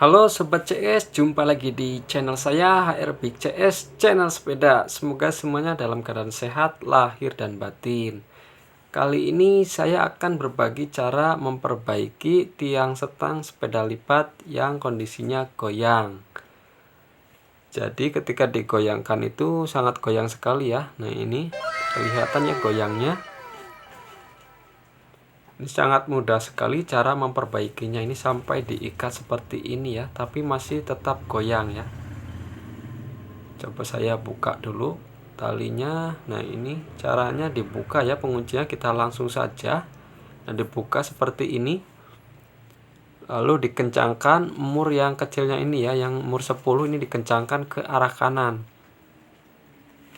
Halo Sobat CS, jumpa lagi di channel saya HR Big CS, channel sepeda. Semoga semuanya dalam keadaan sehat, lahir dan batin. Kali ini saya akan berbagi cara memperbaiki tiang setang sepeda lipat yang kondisinya goyang. Jadi ketika digoyangkan itu sangat goyang sekali ya. Nah ini kelihatannya goyangnya. Ini sangat mudah sekali cara memperbaikinya, ini sampai diikat seperti ini ya, tapi masih tetap goyang ya. Coba saya buka dulu talinya. Nah ini caranya dibuka ya, penguncinya kita langsung saja. Nah dibuka seperti ini, lalu dikencangkan mur yang kecilnya ini ya, yang mur 10 ini dikencangkan ke arah kanan.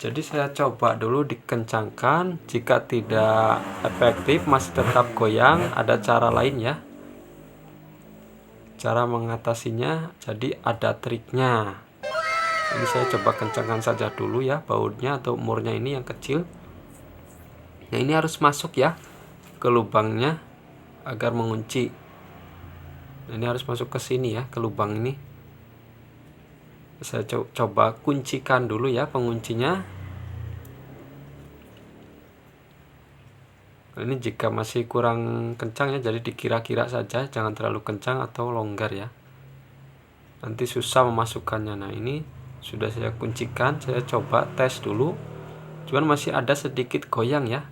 Jadi saya coba dulu dikencangkan, jika tidak efektif masih tetap goyang, ada cara lain ya. Cara mengatasinya, jadi ada triknya. Ini saya coba kencangkan saja dulu ya, bautnya atau murnya ini yang kecil. Nah ini harus masuk ya ke lubangnya agar mengunci. Nah, ini harus masuk ke sini ya, ke lubang ini. Saya coba kuncikan dulu ya penguncinya. Ini jika masih kurang kencang ya, jadi dikira-kira saja, jangan terlalu kencang atau longgar ya, nanti susah memasukkannya. Nah ini sudah saya kuncikan, saya coba tes dulu, cuman masih ada sedikit goyang ya.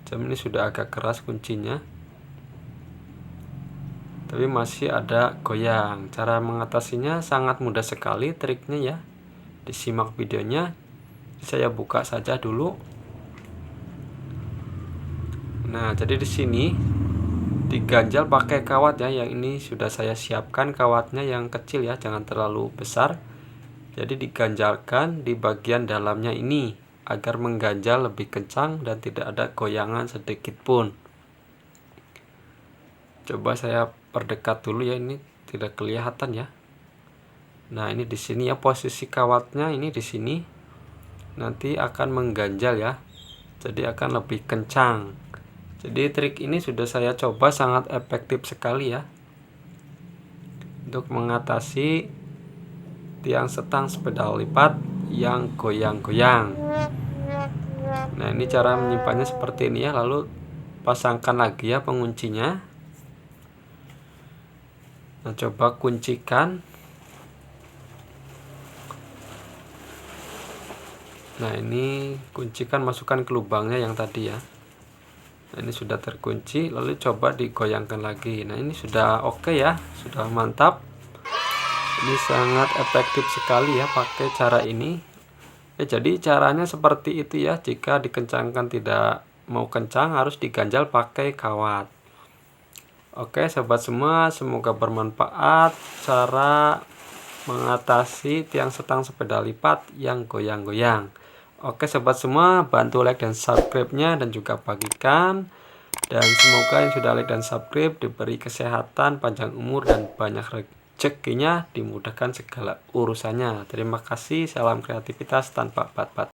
Jam ini sudah agak keras kuncinya, tapi masih ada goyang. Cara mengatasinya sangat mudah sekali, triknya ya, disimak videonya. Saya buka saja dulu. Nah, jadi di sini diganjal pakai kawat ya, yang ini sudah saya siapkan kawatnya yang kecil ya, jangan terlalu besar. Jadi diganjalkan di bagian dalamnya ini agar mengganjal lebih kencang dan tidak ada goyangan sedikit pun. Coba saya perdekat dulu ya, ini tidak kelihatan ya. Nah, ini di sini ya posisi kawatnya, ini di sini. Nanti akan mengganjal ya. Jadi akan lebih kencang. Jadi trik ini sudah saya coba, sangat efektif sekali ya untuk mengatasi tiang setang sepeda lipat yang goyang-goyang. Nah ini cara menyimpannya seperti ini ya, lalu pasangkan lagi ya penguncinya. Nah coba kuncikan. Nah ini kuncikan, masukkan ke lubangnya yang tadi ya. Nah ini sudah terkunci, lalu coba digoyangkan lagi. Nah ini sudah oke ya, sudah mantap. Ini sangat efektif sekali ya pakai cara ini. Jadi caranya seperti itu ya, jika dikencangkan tidak mau kencang harus diganjal pakai kawat. Oke sobat semua, semoga bermanfaat cara mengatasi tiang setang sepeda lipat yang goyang-goyang. Oke sobat semua, bantu like dan subscribe-nya dan juga bagikan. Dan semoga yang sudah like dan subscribe diberi kesehatan, panjang umur dan banyak rezekinya, dimudahkan segala urusannya. Terima kasih, salam kreativitas tanpa batas.